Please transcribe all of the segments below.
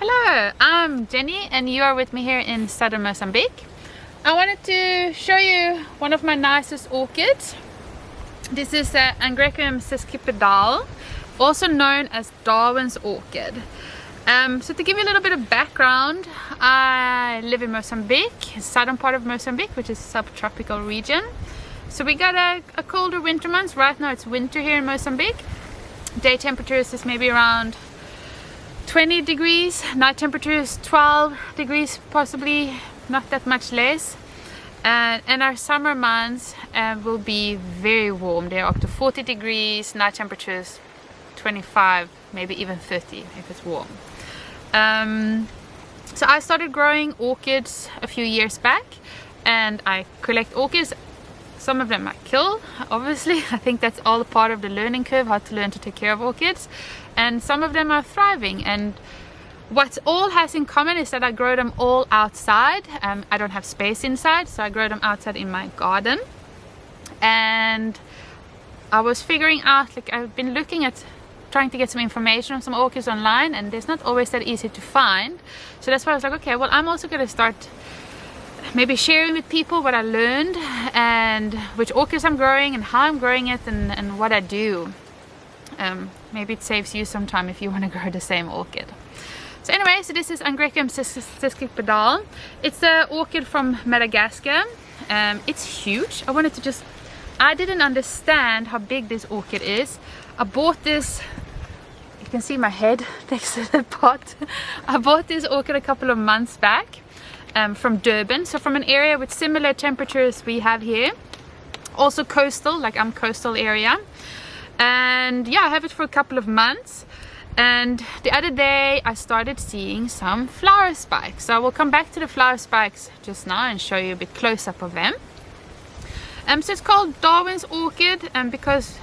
Hello, I'm Jenny and you are with me here in Southern Mozambique. I wanted to show you one of my nicest orchids. This is Angraecum sesquipedale, also known as Darwin's orchid. So to give you a little bit of background, I live in Mozambique, southern part of Mozambique, which is a subtropical region. So we got a colder winter months. Right now it's winter here in Mozambique. Day temperatures is maybe around 20 degrees, night temperature is 12 degrees, possibly not that much less. And our summer months will be very warm. They're up to 40 degrees, night temperatures 25, maybe even 30 if it's warm. So I started growing orchids a few years back, and I collect orchids. Some of them I kill, obviously. I think that's all a part of the learning curve, how to learn to take care of orchids. And some of them are thriving, and what all has in common is that I grow them all outside. I don't have space inside, so I grow them outside in my garden. And I was figuring out, like, I've been looking at trying to get some information on some orchids online, and there's not always that easy to find. So that's why I was like, okay, well, I'm also going to start maybe sharing with people what I learned and which orchids I'm growing and how I'm growing it and what I do. Maybe it saves you some time if you want to grow the same orchid. So anyway, so this is Angraecum sesquipedale. It's an orchid from Madagascar. It's huge. I didn't understand how big this orchid is. I bought this, you can see my head next to the pot. I bought this orchid a couple of months back from Darwin, so from an area with similar temperatures we have here. Also coastal, like I'm coastal area. And yeah, I have it for a couple of months, and the other day I started seeing some flower spikes. So I will come back to the flower spikes just now and show you a bit close up of them. So it's called Darwin's orchid, because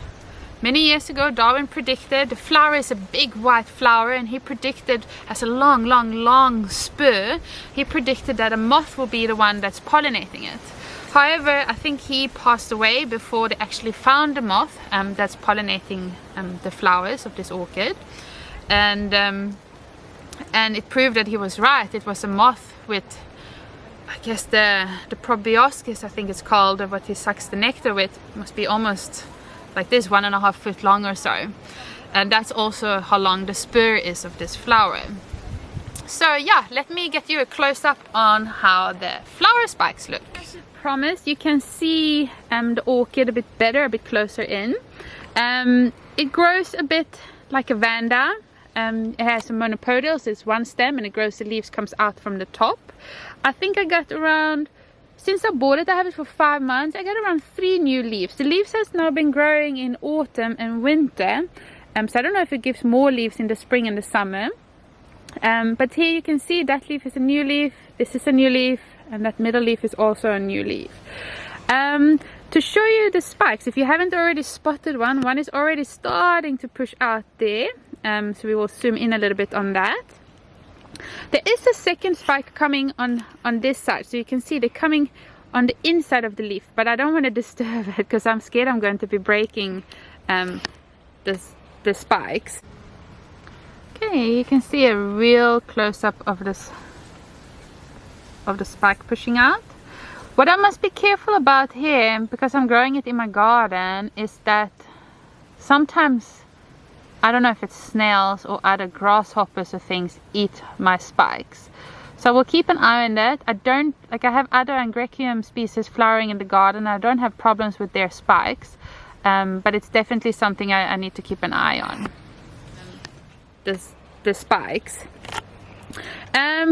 many years ago Darwin predicted the flower is a big white flower, and he predicted, has a long spur, he predicted that a moth will be the one that's pollinating it. However, I think he passed away before they actually found the moth that's pollinating the flowers of this orchid. And it proved that he was right. It was a moth with, I guess, the proboscis, I think it's called, of what he sucks the nectar with. It must be almost like this, 1.5 foot long or so. And that's also how long the spur is of this flower. So yeah, let me get you a close-up on how the flower spikes look. As promised, you can see the orchid a bit better, a bit closer in. It grows a bit like a vanda. It has some monopodials, it's one stem, and it grows, the leaves comes out from the top. I think I got around, since I bought it, I have it for 5 months, I got around 3 new leaves. The leaves has now been growing in autumn and winter, so I don't know if it gives more leaves in the spring and the summer. But here you can see that leaf is a new leaf, this is a new leaf, and that middle leaf is also a new leaf. To show you the spikes, if you haven't already spotted one is already starting to push out there. So we will zoom in a little bit on that. There is a second spike coming on this side, so you can see they're coming on the inside of the leaf, but I don't want to disturb it because I'm scared I'm going to be breaking the spikes. Okay, you can see a real close-up of this, of the spike pushing out. What I must be careful about here, because I'm growing it in my garden, is that sometimes, I don't know if it's snails or other grasshoppers or things, eat my spikes. So we'll keep an eye on that. I have other Angraecum species flowering in the garden. I don't have problems with their spikes, but it's definitely something I need to keep an eye on. The spikes.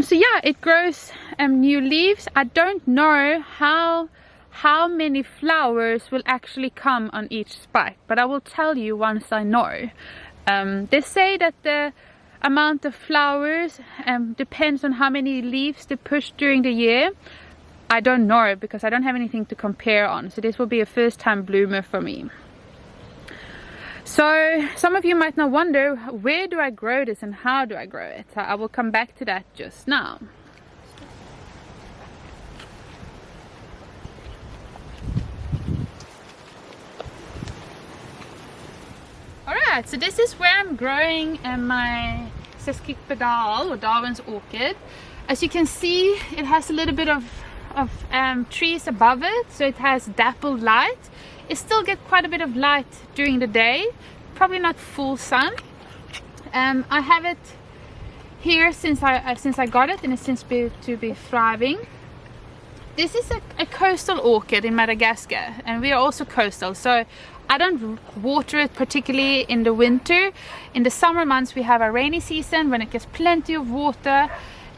So yeah, it grows new leaves. I don't know how many flowers will actually come on each spike, but I will tell you once I know. They say that the amount of flowers depends on how many leaves they push during the year. I don't know because I don't have anything to compare on, so this will be a first time bloomer for me. So some of you might now wonder, where do I grow this and how do I grow it? So I will come back to that just now. Alright, so this is where I'm growing my sesquipedale or Darwin's orchid. As you can see, it has a little bit of trees above it, so it has dappled light. It still gets quite a bit of light during the day, probably not full sun. I have it here since I got it, and it seems to be thriving. This is a coastal orchid in Madagascar, and we are also coastal, so I don't water it particularly in the winter. In the summer months we have a rainy season when it gets plenty of water.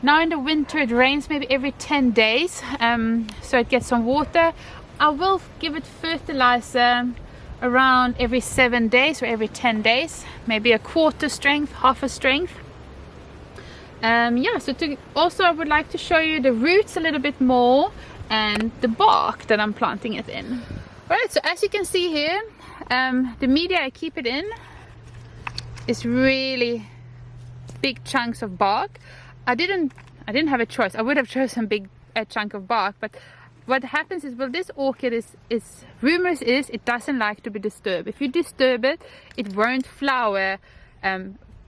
Now in the winter it rains maybe every 10 days, so it gets some water. I will give it fertilizer around every 7 days or every 10 days, maybe a quarter strength, half a strength. Yeah, so also I would like to show you the roots a little bit more and the bark that I'm planting it in. Alright, so as you can see here, the media I keep it in is really big chunks of bark. I didn't have a choice. I would have chosen a chunk of bark, but what happens is, well, this orchid is rumors is it doesn't like to be disturbed. If you disturb it, it won't flower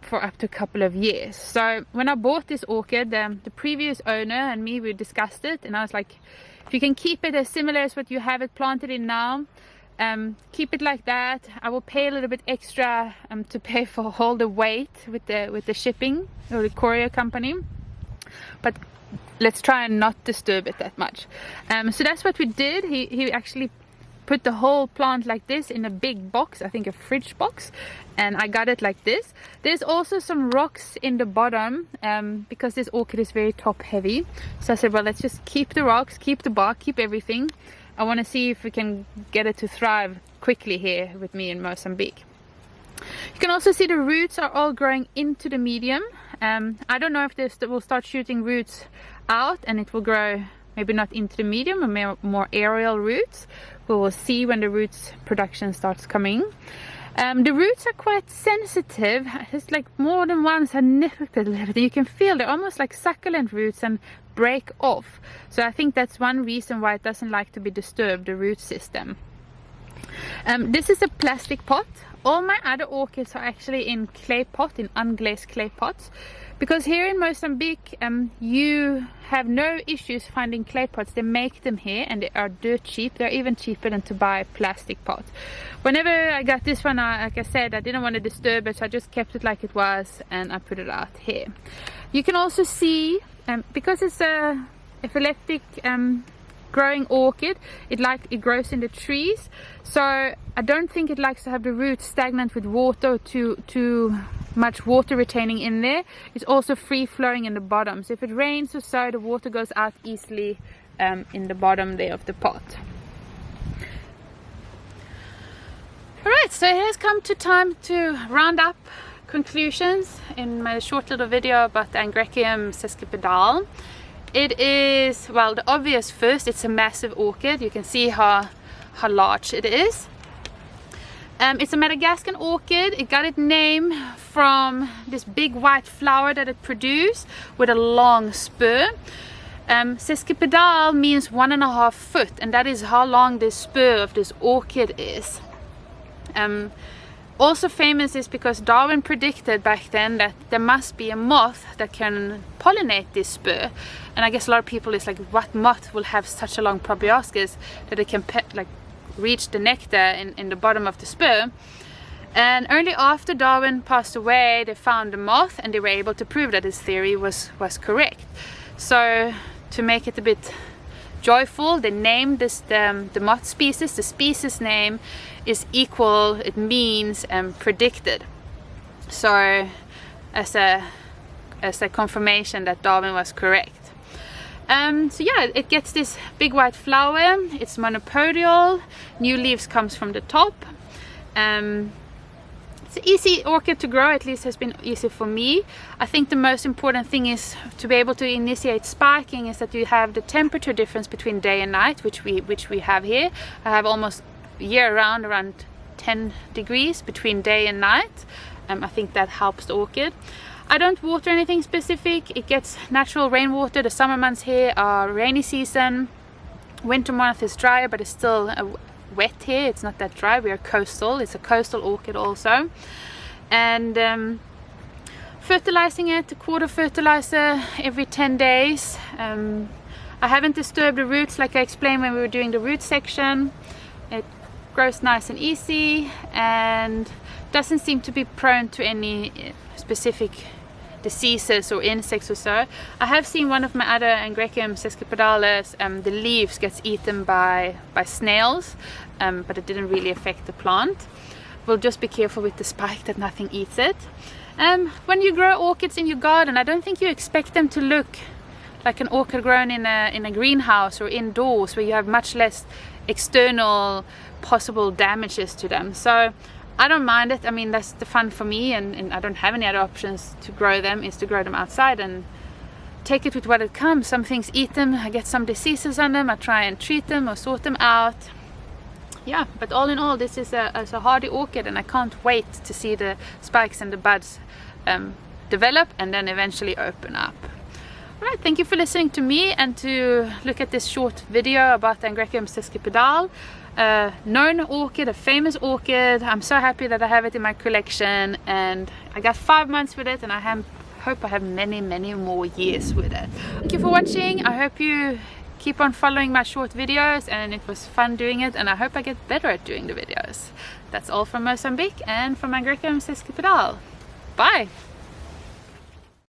for up to a couple of years. So when I bought this orchid, the previous owner and me, we discussed it, and I was like, if you can keep it as similar as what you have it planted in now, keep it like that. I will pay a little bit extra to pay for all the weight with the shipping or the courier company, but let's try and not disturb it that much. So that's what we did. He actually put the whole plant like this in a big box, I think a fridge box, and I got it like this. There's also some rocks in the bottom because this orchid is very top heavy, so I said, well, let's just keep the rocks, keep the bark, keep everything. I want to see if we can get it to thrive quickly here with me in Mozambique. You can also see the roots are all growing into the medium. I don't know if this will start shooting roots out and it will grow maybe not into the medium or more aerial roots. We will see when the roots production starts coming. The roots are quite sensitive. It's like more than once I nipped it a little bit. You can feel they're almost like succulent roots and break off. So I think that's one reason why it doesn't like to be disturbed, the root system. This is a plastic pot. All my other orchids are actually in clay pot, in unglazed clay pots, because here in Mozambique you have no issues finding clay pots. They make them here and they are dirt cheap. They're even cheaper than to buy plastic pots. Whenever I got this one, like I said, I didn't want to disturb it, so I just kept it like it was and I put it out here. You can also see, because it's a epiphytic growing orchid, it grows in the trees, so I don't think it likes to have the roots stagnant with water, too much water retaining in there. It's also free flowing in the bottom, so if it rains or so, the water goes out easily in the bottom there of the pot. Alright, so it has come to time to round up conclusions in my short little video about the Angraecum sesquipedale. It is, well, the obvious first, it's a massive orchid. You can see how large it is. It's a Madagascan orchid. It got its name from this big white flower that it produced with a long spur. Sesquipedale means 1.5 foot, and that is how long this spur of this orchid is. Also famous is because Darwin predicted back then that there must be a moth that can pollinate this spur, and I guess a lot of people is like, what moth will have such a long proboscis that it can reach the nectar in the bottom of the spur? And only after Darwin passed away, they found the moth and they were able to prove that his theory was correct. So to make it a bit joyful, they named this the moth species. The species name is equal, it means predicted. So as a confirmation that Darwin was correct. So yeah, it gets this big white flower. It's monopodial. New leaves comes from the top. It's an easy orchid to grow, at least has been easy for me. I think the most important thing is to be able to initiate spiking is that you have the temperature difference between day and night, which we have here. I have almost year round around 10 degrees between day and night. I think that helps the orchid. I don't water anything specific. It gets natural rainwater. The summer months here are rainy season. Winter month is drier, but it's still wet here. It's not that dry. We are coastal. It's a coastal orchid also. And fertilizing it, a quarter fertilizer every 10 days. I haven't disturbed the roots like I explained when we were doing the root section. It grows nice and easy and doesn't seem to be prone to any specific diseases or insects or so. I have seen one of my other Angraecum sesquipedales, the leaves gets eaten by snails, but it didn't really affect the plant. We'll just be careful with the spike that nothing eats it. When you grow orchids in your garden, I don't think you expect them to look like an orchid grown in a greenhouse or indoors, where you have much less external possible damages to them. So I don't mind it. I mean, that's the fun for me, and I don't have any other options to grow them, is to grow them outside and take it with what it comes. Some things eat them, I get some diseases on them, I try and treat them or sort them out. Yeah, but all in all, this is a hardy orchid, and I can't wait to see the spikes and the buds develop and then eventually open up. Alright, thank you for listening to me and to look at this short video about the Angraecum sesquipedale. Known orchid, a famous orchid. I'm so happy that I have it in my collection, and I got 5 months with it, and I hope I have many more years with it. Thank you for watching. I hope you keep on following my short videos, and it was fun doing it, and I hope I get better at doing the videos. That's all from Mozambique and from Angraecum sesquipedale. Bye!